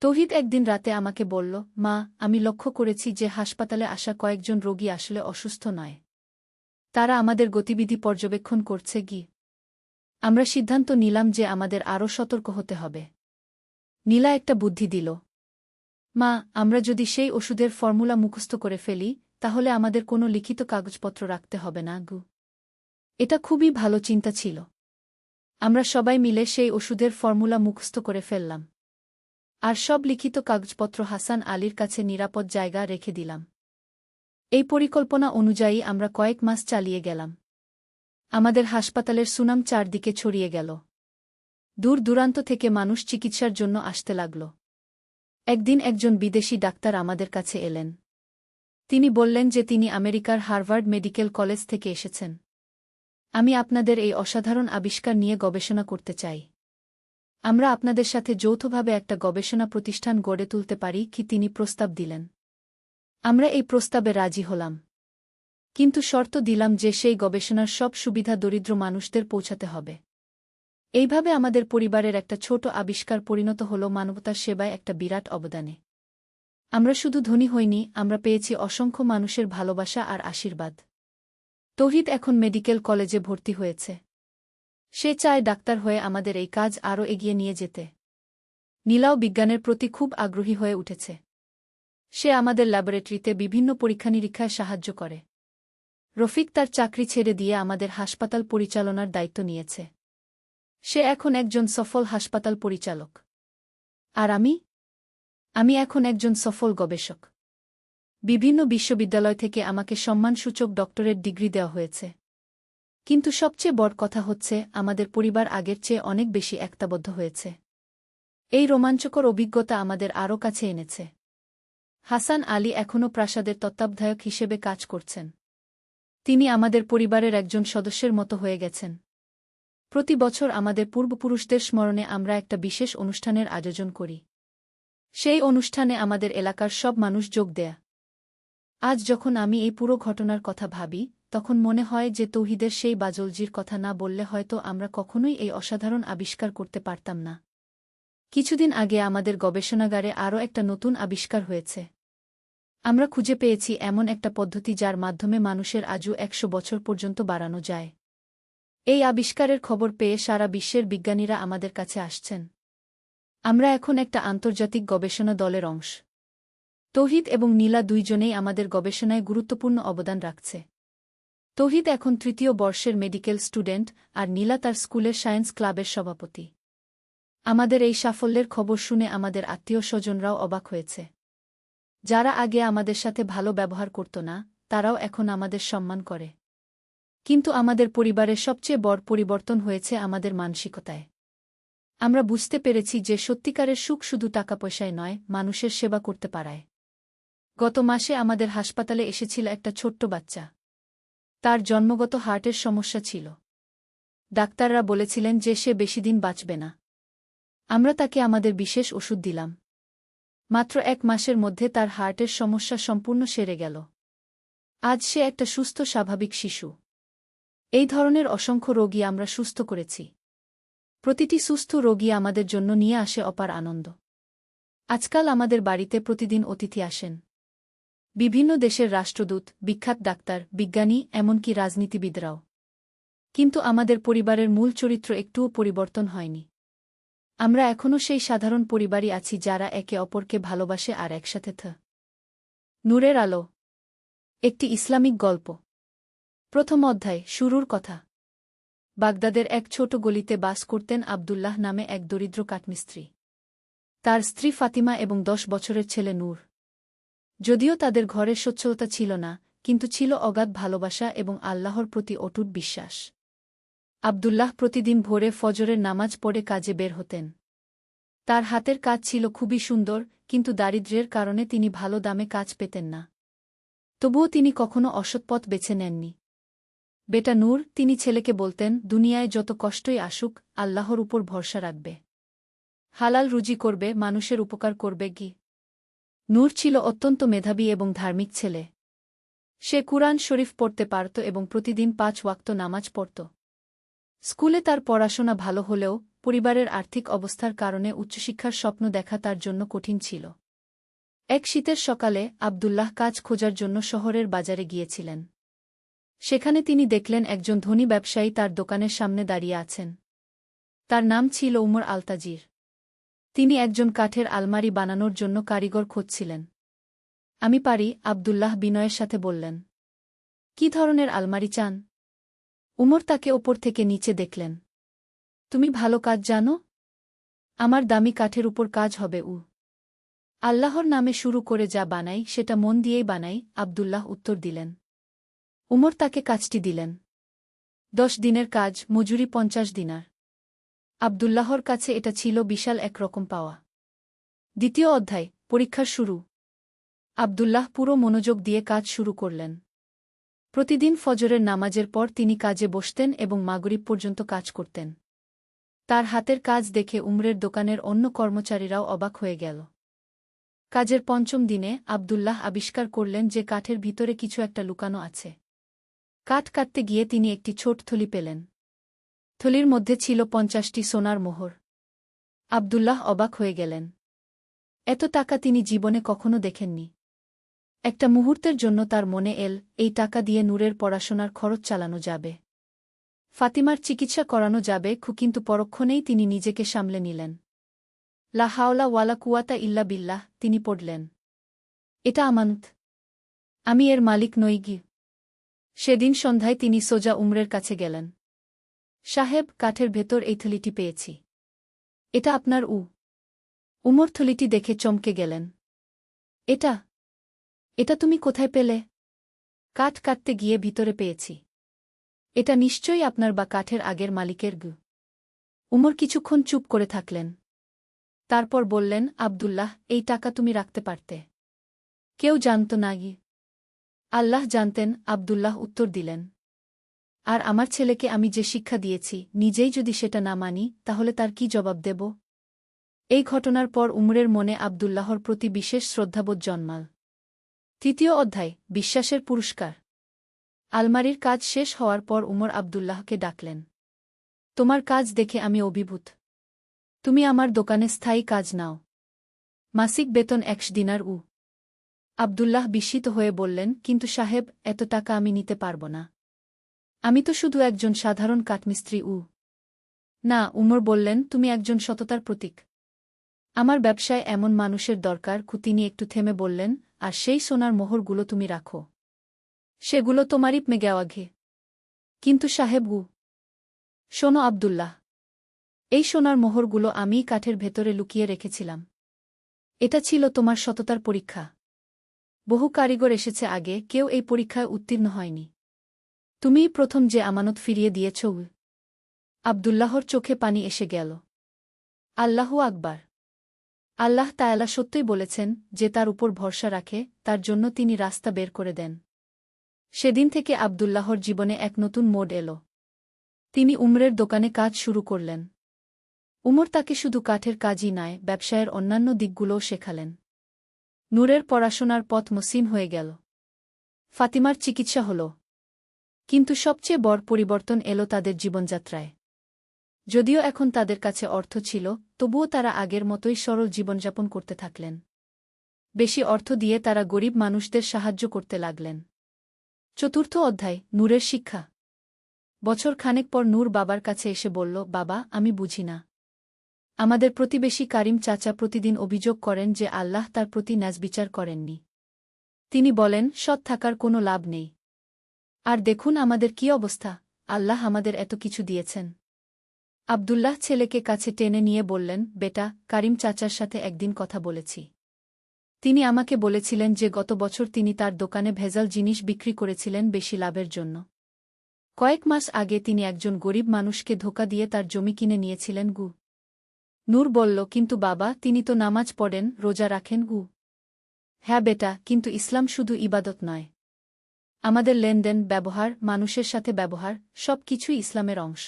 তৌহিদ একদিন রাতে আমাকে বলল, মা, আমি লক্ষ্য করেছি যে হাসপাতালে আসা কয়েকজন রোগী আসলে অসুস্থ নয়। তারা আমাদের গতিবিধি পর্যবেক্ষণ করছে। আমরা সিদ্ধান্ত নিলাম যে আমাদের আরও সতর্ক হতে হবে। নীলা একটা বুদ্ধি দিল। মা, আমরা যদি সেই ওষুধের ফর্মুলা মুখস্থ করে ফেলি, তাহলে আমাদের কোনো লিখিত কাগজপত্র রাখতে হবে না গু। এটা খুবই ভালো চিন্তা ছিল। আমরা সবাই মিলে সেই ওষুধের ফর্মুলা মুখস্থ করে ফেললাম। আর সব লিখিত কাগজপত্র হাসান আলীর কাছে নিরাপদ জায়গা রেখে দিলাম। এই পরিকল্পনা অনুযায়ী আমরা কয়েক মাস চালিয়ে গেলাম। আমাদের হাসপাতালের সুনাম চারদিকে ছড়িয়ে গেল। দূর দূরান্ত থেকে মানুষ চিকিৎসার জন্য আসতে লাগল। একদিন একজন বিদেশি ডাক্তার আমাদের কাছে এলেন। তিনি বললেন যে তিনি আমেরিকার হার্ভার্ড মেডিকেল কলেজ থেকে এসেছেন। আমি আপনাদের এই অসাধারণ আবিষ্কার নিয়ে গবেষণা করতে চাই। আমরা আপনাদের সাথে যৌথভাবে একটা গবেষণা প্রতিষ্ঠান গড়ে তুলতে পারি কি তিনি প্রস্তাব দিলেন। আমরা এই প্রস্তাবে রাজি হলাম। কিন্তু শর্ত দিলাম যে সেই গবেষণার সব সুবিধা দরিদ্র মানুষদের পৌঁছাতে হবে। এইভাবে আমাদের পরিবারের একটা ছোট আবিষ্কার পরিণত হল মানবতার সেবায় একটা বিরাট অবদানে। আমরা শুধু ধনী হইনি, আমরা পেয়েছি অসংখ্য মানুষের ভালোবাসা আর আশীর্বাদ। তৌহিদ এখন মেডিকেল কলেজে ভর্তি হয়েছে। সে চায় ডাক্তার হয়ে আমাদের এই কাজ আরও এগিয়ে নিয়ে যেতে। নীলাও বিজ্ঞানের প্রতি খুব আগ্রহী হয়ে উঠেছে। সে আমাদের ল্যাবরেটরিতে বিভিন্ন পরীক্ষা-নিরীক্ষায় সাহায্য করে। রফিক তার চাকরি ছেড়ে দিয়ে আমাদের হাসপাতাল পরিচালনার দায়িত্ব নিয়েছে। সে এখন একজন সফল হাসপাতাল পরিচালক। আর আমি এখন একজন সফল গবেষক। বিভিন্ন বিশ্ববিদ্যালয় থেকে আমাকে সম্মানসূচক ডক্টরেট ডিগ্রি দেওয়া হয়েছে। কিন্তু সবচেয়ে বড় কথা হচ্ছে, আমাদের পরিবার আগের চেয়ে অনেক বেশি একতাবদ্ধ হয়েছে। এই রোমাঞ্চকর অভিজ্ঞতা আমাদের আরও কাছে এনেছে। হাসান আলী এখনও প্রাসাদের তত্ত্বাবধায়ক হিসেবে কাজ করছেন। তিনি আমাদের পরিবারের একজন সদস্যের মতো হয়ে গেছেন। প্রতি বছর আমাদের পূর্বপুরুষদের স্মরণে আমরা একটা বিশেষ অনুষ্ঠানের আয়োজন করি। সেই অনুষ্ঠানে আমাদের এলাকার সব মানুষ যোগ দেয়। আজ যখন আমি এই পুরো ঘটনার কথা ভাবি, তখন মনে হয় যে তৌহিদের সেই বাজলজির কথা না বললে হয়তো আমরা কখনোই এই অসাধারণ আবিষ্কার করতে পারতাম না। কিছুদিন আগে আমাদের গবেষণাগারে আরও একটা নতুন আবিষ্কার হয়েছে। আমরা খুঁজে পেয়েছি এমন একটা পদ্ধতি যার মাধ্যমে মানুষের আয়ু 100 বছর পর্যন্ত বাড়ানো যায়। এই আবিষ্কারের খবর পেয়ে সারা বিশ্বের বিজ্ঞানীরা আমাদের কাছে আসছেন। আমরা এখন একটা আন্তর্জাতিক গবেষণা দলের অংশ। তৌহিদ এবং নীলা দুইজনেই আমাদের গবেষণায় গুরুত্বপূর্ণ অবদান রাখছে। তৌহিদ এখন 3য় বর্ষের মেডিকেল স্টুডেন্ট, আর নীলা তার স্কুলের সায়েন্স ক্লাবের সভাপতি। আমাদের এই সাফল্যের খবর শুনে আমাদের আত্মীয়-স্বজনরাও অবাক হয়েছে। যারা আগে আমাদের সাথে ভালো ব্যবহার করত না, তারাও এখন আমাদের সম্মান করে। কিন্তু আমাদের পরিবারের সবচেয়ে বড় পরিবর্তন হয়েছে আমাদের মানসিকতায়। আমরা বুঝতে পেরেছি যে সত্যিকারের সুখ শুধু টাকা-পয়সায় নয়, মানুষের সেবা করতে পারায়। গত মাসে আমাদের হাসপাতালে এসেছিল একটা ছোট্ট বাচ্চা। তার জন্মগত হার্টের সমস্যা ছিল। ডাক্তাররা বলেছিলেন যে সে বেশিদিন বাঁচবে না। আমরা তাকে আমাদের বিশেষ ওষুধ দিলাম। মাত্র 1 মাসের মধ্যে তার হার্টের সমস্যা সম্পূর্ণ সেরে গেল। আজ সে একটা সুস্থ স্বাভাবিক শিশু। এই ধরনের অসংখ্য রোগী আমরা সুস্থ করেছি। প্রতিটি সুস্থ রোগী আমাদের জন্য নিয়ে আসে অপার আনন্দ। আজকাল আমাদের বাড়িতে প্রতিদিন অতিথি আসেন। বিভিন্ন দেশের রাষ্ট্রদূত, বিখ্যাত ডাক্তার, বিজ্ঞানী, এমনকি রাজনীতিবিদরাও। কিন্তু আমাদের পরিবারের মূল চরিত্র একটুও পরিবর্তন হয়নি। আমরা এখনও সেই সাধারণ পরিবারই আছি যারা একে অপরকে ভালোবাসে আর একসাথে নূরের আলো। একটি ইসলামিক গল্প। প্রথম অধ্যায়, শুরুর কথা। বাগদাদের এক ছোট গলিতে বাস করতেন আবদুল্লাহ নামে এক দরিদ্র কাঠমিস্ত্রি। তার স্ত্রী ফাতিমা এবং 10 বছরের ছেলে নূর। যদিও তাদের ঘরে সচ্ছলতা ছিল না, কিন্তু ছিল অগাধ ভালোবাসা এবং আল্লাহর প্রতি অটুট বিশ্বাস। আবদুল্লাহ প্রতিদিন ভোরে ফজরের নামাজ পড়ে কাজে বের হতেন। তার হাতের কাজ ছিল খুবই সুন্দর, কিন্তু দারিদ্র্যের কারণে তিনি ভালো দামে কাজ পেতেন না। তবুও তিনি কখনো অসৎ পথ বেছে নেননি। বেটা নূর, তিনি ছেলেকে বলতেন, দুনিয়ায় যত কষ্টই আসুক, আল্লাহর উপর ভরসা রাখবে। হালাল রুজি করবে, মানুষের উপকার করবে কি। নূর ছিল অত্যন্ত মেধাবী এবং ধার্মিক ছেলে। সে কুরআন শরীফ পড়তে পারত এবং প্রতিদিন 5 ওয়াক্ত নামাজ পড়ত। স্কুলে তার পড়াশোনা ভালো হলেও পরিবারের আর্থিক অবস্থার কারণে উচ্চশিক্ষার স্বপ্ন দেখা তার জন্য কঠিন ছিল। এক শীতের সকালে আবদুল্লাহ কাজ খোঁজার জন্য শহরের বাজারে গিয়েছিলেন। সেখানে তিনি দেখলেন একজন ধনী ব্যবসায়ী তার দোকানের সামনে দাঁড়িয়ে আছেন। তার নাম ছিল উমর আলতাজির। তিনি একজন কাঠের আলমারি বানানোর জন্য কারিগর খুঁজছিলেন। আমি পারি, আব্দুল্লাহ বিনয়ের সাথে বললেন। কি ধরনের আলমারি চান? উমর তাকে ওপর থেকে নিচে দেখলেন। তুমি ভালো কাজ জানো? আমার দামি কাঠের উপর কাজ হবে। আল্লাহর নামে শুরু করে যা বানাই সেটা মন দিয়েই বানাই, আব্দুল্লাহ উত্তর দিলেন। উমর তাকে কাজটি দিলেন। 10 দিনের কাজ, মজুরি 50 দিনার। আব্দুল্লাহর কাছে এটা ছিল বিশাল একরকম পাওয়া। দ্বিতীয় অধ্যায়, পরীক্ষার শুরু। আব্দুল্লাহ পুরো মনোযোগ দিয়ে কাজ শুরু করলেন। প্রতিদিন ফজরের নামাজের পর তিনি কাজে বসতেন এবং মাগরিব পর্যন্ত কাজ করতেন। তার হাতের কাজ দেখে উমরের দোকানের অন্য কর্মচারীরাও অবাক হয়ে গেল। কাজের 5ম দিনে আব্দুল্লাহ আবিষ্কার করলেন যে কাঠের ভিতরে কিছু একটা লুকানো আছে। কাঠ কাটতে গিয়ে তিনি একটি ছোট থলি পেলেন। থলির মধ্যে ছিল 50টি সোনার মোহর। আব্দুল্লাহ অবাক হয়ে গেলেন। এত টাকা তিনি জীবনে কখনো দেখেননি। একটা মুহূর্তের জন্য তার মনে এল, এই টাকা দিয়ে নূরের পড়াশোনার খরচ চালানো যাবে, ফাতিমার চিকিৎসা করানো যাবে। কিন্তু পরক্ষণেই তিনি নিজেকে সামলে নিলেন। লা হাওলা ওয়ালা কুওয়াতা ইল্লা বিল্লাহ, তিনি পড়লেন। এটা আমানত। আমি এর মালিক নই গি। সেদিন সন্ধ্যায় তিনি সোজা উমরের কাছে গেলেন। সাহেব, কাঠের ভেতর এই থলিটি পেয়েছি। এটা আপনার? উমর থলিটি দেখে চমকে গেলেন। এটা এটা তুমি কোথায় পেলে? কাঠ কাটতে গিয়ে ভিতরে পেয়েছি। এটা নিশ্চয়ই আপনার বা কাঠের আগের মালিকের গু। উমর কিছুক্ষণ চুপ করে থাকলেন। তারপর বললেন, আব্দুল্লাহ, এই টাকা তুমি রাখতে পারতে। কেউ জানত না গি। আল্লাহ জানতেন, আব্দুল্লাহ উত্তর দিলেন। আর আমার ছেলেকে আমি যে শিক্ষা দিয়েছি, নিজেই যদি সেটা না মানি, তাহলে তার কি জবাব দেব? এই ঘটনার পর উমরের মনে আব্দুল্লাহর প্রতি বিশেষ শ্রদ্ধাবোধ জন্মাল। তৃতীয় অধ্যায়, বিশ্বাসের পুরস্কার। আলমারির কাজ শেষ হওয়ার পর উমর আব্দুল্লাহকে ডাকলেন। তোমার কাজ দেখে আমি অভিভূত। তুমি আমার দোকানে স্থায়ী কাজ নাও। মাসিক বেতন 100 দিনার। আব্দুল্লাহ বিস্মিত হয়ে বললেন, কিন্তু সাহেব, এত টাকা আমি নিতে পারব না। আমি তো শুধু একজন সাধারণ কাঠমিস্ত্রি। না, উমর বললেন, তুমি একজন সততার প্রতীক। আমার ব্যবসায় এমন মানুষের দরকার। তিনি একটু থেমে বললেন, আর সেই সোনার মোহরগুলো তুমি রাখো। সেগুলো তোমারই মেগাওয়াঘে। কিন্তু সাহেব। শোনো আব্দুল্লাহ, এই সোনার মোহরগুলো আমিই কাঠের ভেতরে লুকিয়ে রেখেছিলাম। এটা ছিল তোমার সততার পরীক্ষা। বহু কারিগর এসেছে আগে, কেউ এই পরীক্ষায় উত্তীর্ণ হয়নি। তুমিই প্রথম যে আমানত ফিরিয়ে দিয়েছ। আব্দুল্লাহর চোখে পানি এসে গেল। আল্লাহু আকবার। আল্লাহ তাআলা সত্যই বলেছেন, যে তার উপর ভরসা রাখে, তার জন্য তিনি রাস্তা বের করে দেন। সেদিন থেকে আব্দুল্লাহর জীবনে এক নতুন মোড় এল। তিনি উমরের দোকানে কাজ শুরু করলেন। উমর তাকে শুধু কাঠের কাজই নয়, ব্যবসায়ের অন্যান্য দিকগুলোও শেখালেন। নূরের পড়াশোনার পথ মসৃণ হয়ে গেল। ফাতিমার চিকিৎসা হল। কিন্তু সবচেয়ে বড় পরিবর্তন এলো তাদের জীবনযাত্রায়। যদিও এখন তাদের কাছে অর্থ ছিল, তবুও তারা আগের মতোই সরল জীবনযাপন করতে থাকলেন। বেশি অর্থ দিয়ে তারা গরিব মানুষদের সাহায্য করতে লাগলেন। চতুর্থ অধ্যায়, নূরের শিক্ষা। বছর খানেক পর নূর বাবার কাছে এসে বলল, বাবা, আমি বুঝি না। আমাদের প্রতিবেশী কারিম চাচা প্রতিদিন অভিযোগ করেন যে আল্লাহ তার প্রতি ন্যায়বিচার করেননি। তিনি বলেন, সৎ থাকার কোনো লাভ নেই। আর দেখুন আমাদের কি অবস্থা, আল্লাহ আমাদের এত কিছু দিয়েছেন। আব্দুল্লাহ ছেলেকে কাছে টেনে নিয়ে বললেন, বেটা, কারিম চাচার সাথে একদিন কথা বলেছি। তিনি আমাকে বলেছিলেন যে গত বছর তিনি তার দোকানে ভেজাল জিনিস বিক্রি করেছিলেন বেশি লাভের জন্য। কয়েক মাস আগে তিনি একজন গরিব মানুষকে ধোঁকা দিয়ে তার জমি কিনে নিয়েছিলেন। নূর বলল, কিন্তু বাবা, তিনি তো নামাজ পড়েন, রোজা রাখেন। হ্যাঁ বেটা, কিন্তু ইসলাম শুধু ইবাদত নয়। আমাদের লেনদেন, ব্যবহার, মানুষের সাথে ব্যবহার, সব কিছুই ইসলামের অংশ।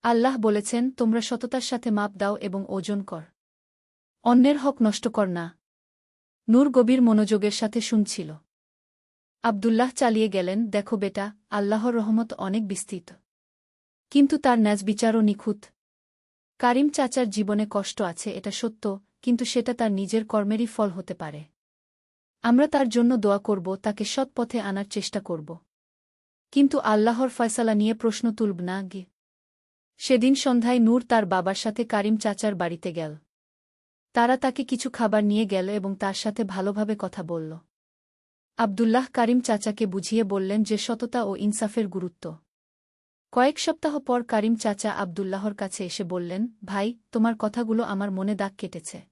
আল্লাহ বলেছেন, তোমরা সততার সাথে মাপ দাও এবং ওজন কর। অন্যের হক নষ্ট কর না। নূর গভীর মনোযোগের সাথে শুনছিল। আব্দুল্লাহ চালিয়ে গেলেন, দেখো বেটা, আল্লাহর রহমত অনেক বিস্তৃত। কিন্তু তার ন্যায়বিচারও নিখুঁত। কারিম চাচার জীবনে কষ্ট আছে, এটা সত্য, কিন্তু সেটা তার নিজের কর্মেরই ফল হতে পারে। আমরা তার জন্য দোয়া করব, তাকে সৎ পথে আনার চেষ্টা করব। কিন্তু আল্লাহর ফয়সালা নিয়ে প্রশ্ন তুলব না। সেদিন সন্ধ্যায় নূর তার বাবার সাথে কারিম চাচার বাড়িতে গেল। তারা তাকে কিছু খাবার নিয়ে গেল এবং তার সাথে ভালোভাবে কথা বলল। আব্দুল্লাহ কারিম চাচাকে বুঝিয়ে বললেন যে সততা ও ইনসাফের গুরুত্ব। কয়েক সপ্তাহ পর কারিম চাচা আব্দুল্লাহর কাছে এসে বললেন, ভাই, তোমার কথাগুলো আমার মনে দাগ কেটেছে।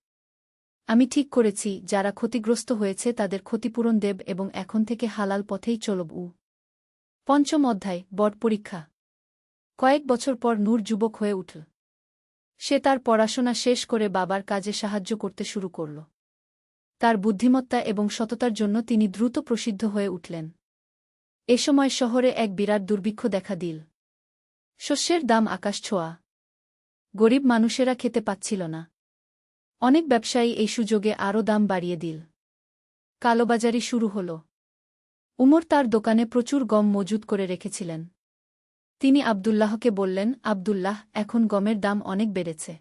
আমি ঠিক করেছি, যারা ক্ষতিগ্রস্ত হয়েছে তাদের ক্ষতিপূরণ দেব এবং এখন থেকে হালাল পথেই চলব। পঞ্চম অধ্যায়, বড় পরীক্ষা। কয়েক বছর পর নূর যুবক হয়ে উঠল। সে তার পড়াশোনা শেষ করে বাবার কাজে সাহায্য করতে শুরু করল। তার বুদ্ধিমত্তা এবং সততার জন্য তিনি দ্রুত প্রসিদ্ধ হয়ে উঠলেন। এ সময় শহরে এক বিরাট দুর্ভিক্ষ দেখা দিল। শস্যের দাম আকাশ ছোঁয়া। গরিব মানুষেরা খেতে পাচ্ছিল না। অনেক ব্যবসায়ী এই সুযোগে আরও দাম বাড়িয়ে দিল। কালোবাজারি শুরু হল। উমর তার দোকানে প্রচুর গম মজুত করে রেখেছিলেন। তিনি আব্দুল্লাহকে বললেন, আব্দুল্লাহ, এখন গমের দাম অনেক বেড়েছে।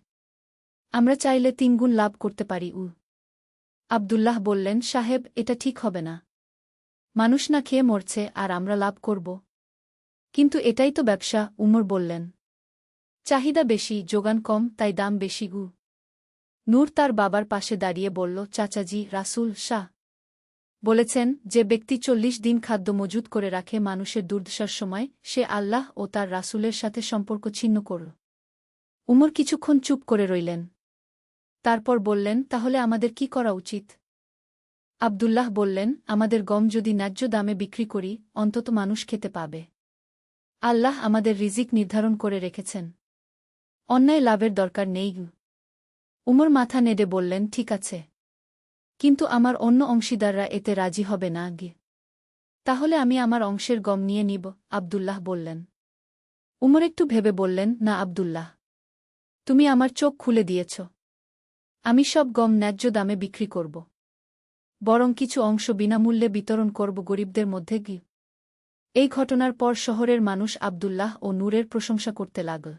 আমরা চাইলে ৩ গুণ লাভ করতে পারি। আব্দুল্লাহ বললেন, সাহেব, এটা ঠিক হবে না। মানুষ না খেয়ে মরছে আর আমরা লাভ করব? কিন্তু এটাই তো ব্যবসা, উমর বললেন। চাহিদা বেশি, যোগান কম, তাই দাম বেশি। নূর তার বাবার পাশে দাঁড়িয়ে বলল, চাচাজি, রাসূল শাহ বলেছেন, যে ব্যক্তি ৪০ দিন খাদ্য মজুত করে রাখে মানুষের দুর্দশার সময়, সে আল্লাহ ও তার রাসূলের সাথে সম্পর্ক ছিন্ন করল। উমর কিছুক্ষণ চুপ করে রইলেন। তারপর বললেন, তাহলে আমাদের কি করা উচিত? আব্দুল্লাহ বললেন, আমাদের গম যদি ন্যায্য দামে বিক্রি করি, অন্তত মানুষ খেতে পাবে। আল্লাহ আমাদের রিজিক নির্ধারণ করে রেখেছেন। অন্যায় লাভের দরকার নেই। উমর মাথা নেড়ে বললেন, ঠিক আছে। কিন্তু আমার অন্য অংশীদাররা এতে রাজি হবে না। তাহলে আমি আমার অংশের গম নিয়ে নিব, আব্দুল্লাহ বললেন। উমর একটু ভেবে বললেন, না আব্দুল্লাহ, তুমি আমার চোখ খুলে দিয়েছ। আমি সব গম ন্যায্য দামে বিক্রি করব। বরং কিছু অংশ বিনামূল্যে বিতরণ করব গরিবদের মধ্যে। এই ঘটনার পর শহরের মানুষ আব্দুল্লাহ ও নূরের প্রশংসা করতে লাগল।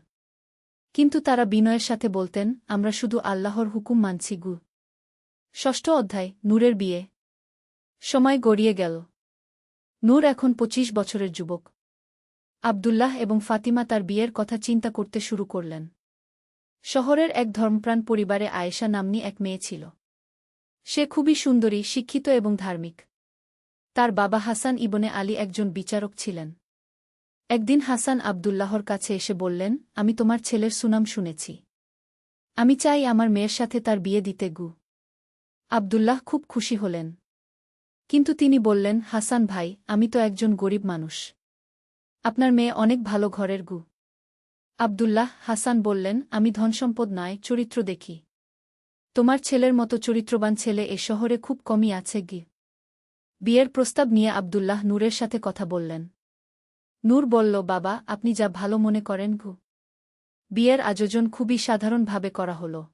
কিন্তু তারা বিনয়ের সাথে বলতেন, আমরা শুধু আল্লাহর হুকুম মানছি। ষষ্ঠ অধ্যায়, নূরের বিয়ে। সময় গড়িয়ে গেল। নূর এখন ২৫ বছরের যুবক। আব্দুল্লাহ এবং ফাতিমা তার বিয়ের কথা চিন্তা করতে শুরু করলেন। শহরের এক ধর্মপ্রাণ পরিবারে আয়েশা নাম্নী এক মেয়ে ছিল। সে খুবই সুন্দরী, শিক্ষিত এবং ধার্মিক। তার বাবা হাসান ইবনে আলী একজন বিচারক ছিলেন। একদিন হাসান আব্দুল্লাহর কাছে এসে বললেন, আমি তোমার ছেলের সুনাম শুনেছি। আমি চাই আমার মেয়ের সাথে তার বিয়ে দিতে। আব্দুল্লাহ খুব খুশি হলেন। কিন্তু তিনি বললেন, হাসান ভাই, আমি তো একজন গরিব মানুষ। আপনার মেয়ে অনেক ভালো ঘরের। আব্দুল্লাহ হাসান বললেন, আমি ধনসম্পদ নয়, চরিত্র দেখি। তোমার ছেলের মতো চরিত্রবান ছেলে এ শহরে খুব কমই আছে। বিয়ের প্রস্তাব নিয়ে আব্দুল্লাহ নূরের সাথে কথা বললেন। নূর বলল, বাবা, আপনি যা ভালো মনে করেন। বিয়ের আয়োজন খুবই সাধারণভাবে করা হল।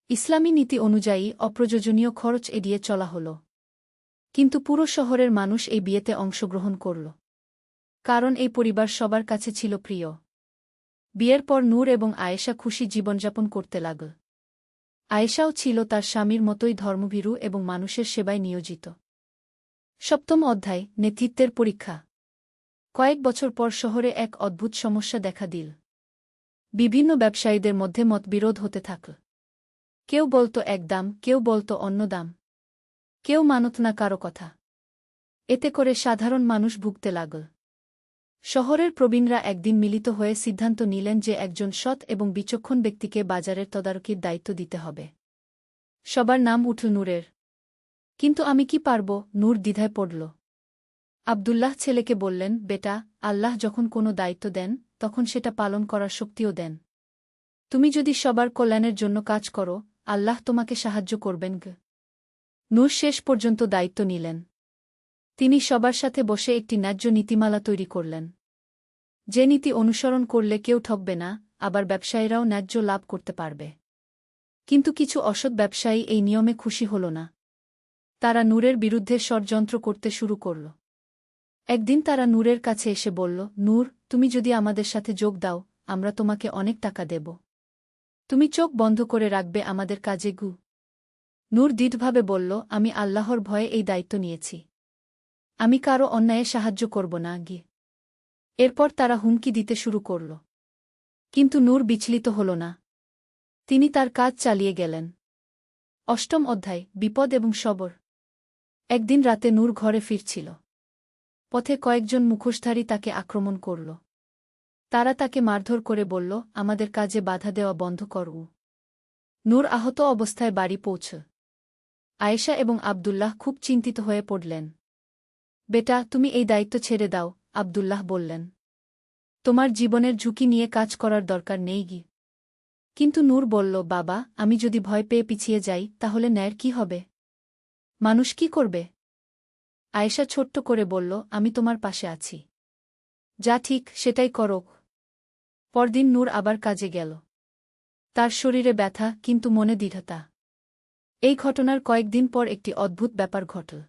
ইসলামী নীতি অনুযায়ী অপ্রয়োজনীয় খরচ এড়িয়ে চলা হল। কিন্তু পুরো শহরের মানুষ এই বিয়েতে অংশগ্রহণ করল। কারণ এই পরিবার সবার কাছে ছিল প্রিয়। বিয়ের পর নূর এবং আয়েশা খুশি জীবনযাপন করতে লাগল। আয়েশাও ছিল তার স্বামীর মতোই ধর্মভীরু এবং মানুষের সেবায় নিয়োজিত। সপ্তম অধ্যায়, নেতৃত্বের পরীক্ষা। কয়েক বছর পর শহরে এক অদ্ভুত সমস্যা দেখা দিল। বিভিন্ন ব্যবসায়ীদের মধ্যে মতবিরোধ হতে থাকল। কেউ বলত এক দাম, কেউ বলত অন্য দাম। কেউ মানত না কারো কথা। এতে করে সাধারণ মানুষ ভুগতে লাগল। শহরের প্রবীণরা একদিন মিলিত হয়ে সিদ্ধান্ত নিলেন যে একজন সৎ এবং বিচক্ষণ ব্যক্তিকে বাজারের তদারকির দায়িত্ব দিতে হবে। সবার নাম উঠল নূরের। কিন্তু আমি কি পারব? নূর দ্বিধায় পড়ল। আব্দুল্লাহ ছেলেকে বললেন, বেটা, আল্লাহ যখন কোনো দায়িত্ব দেন, তখন সেটা পালন করার শক্তিও দেন। তুমি যদি সবার কল্যাণের জন্য কাজ করো, আল্লাহ তোমাকে সাহায্য করবেন। নূর শেষ পর্যন্ত দায়িত্ব নিলেন। তিনি সবার সাথে বসে একটি ন্যায্য নীতিমালা তৈরি করলেন। যে নীতি অনুসরণ করলে কেউ ঠকবে না, আবার ব্যবসায়ীরাও ন্যায্য লাভ করতে পারবে। কিন্তু কিছু অসৎ ব্যবসায়ী এই নিয়মে খুশি হল না। তারা নূরের বিরুদ্ধে ষড়যন্ত্র করতে শুরু করল। একদিন তারা নূরের কাছে এসে বলল, নূর, তুমি যদি আমাদের সাথে যোগ দাও, আমরা তোমাকে অনেক টাকা দেব। তুমি চোখ বন্ধ করে রাখবে আমাদের কাজে। নূর দৃঢ়ভাবে বলল, আমি আল্লাহর ভয়ে এই দায়িত্ব নিয়েছি। আমি কারো অন্যায়ে সাহায্য করব না। এরপর তারা হুমকি দিতে শুরু করল। কিন্তু নূর বিচলিত হল না। তিনি তার কাজ চালিয়ে গেলেন। অষ্টম অধ্যায়, বিপদ এবং সবর। একদিন রাতে নূর ঘরে ফিরছিল। পথে কয়েকজন মুখোশধারী তাকে আক্রমণ করল। তারা তাকে মারধর করে বলল, আমাদের কাজে বাধা দেওয়া বন্ধ করো। নূর আহত অবস্থায় বাড়ি পৌঁছ। আয়েশা এবং আব্দুল্লাহ খুব চিন্তিত হয়ে পড়লেন। বেটা, তুমি এই দায়িত্ব ছেড়ে দাও, আব্দুল্লাহ বললেন। তোমার জীবনের ঝুঁকি নিয়ে কাজ করার দরকার নেই গি। কিন্তু নূর বলল, বাবা, আমি যদি ভয় পেয়ে পিছিয়ে যাই তাহলে ন্যায়ের কি হবে? মানুষ কি করবে? আয়েশা ছোট্ট করে বলল, আমি তোমার পাশে আছি। যা ঠিক সেটাই করো। পরদিন নূর আবার কাজে গেল। তার শরীরে ব্যথা, কিন্তু মনে দৃঢ়তা। এই ঘটনার কয়েকদিন পর একটি অদ্ভুত ব্যাপার ঘটল।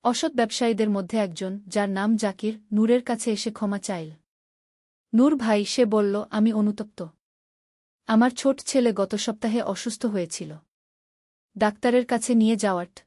অসৎ ব্যবসায়ীদের মধ্যে একজন, যার নাম জাকির, নূরের কাছে এসে ক্ষমা চাইল। নূর ভাই, সে বলল, আমি অনুতপ্ত। আমার ছোট ছেলে গত সপ্তাহে অসুস্থ হয়েছিল। ডাক্তারের কাছে নিয়ে যাওয়াট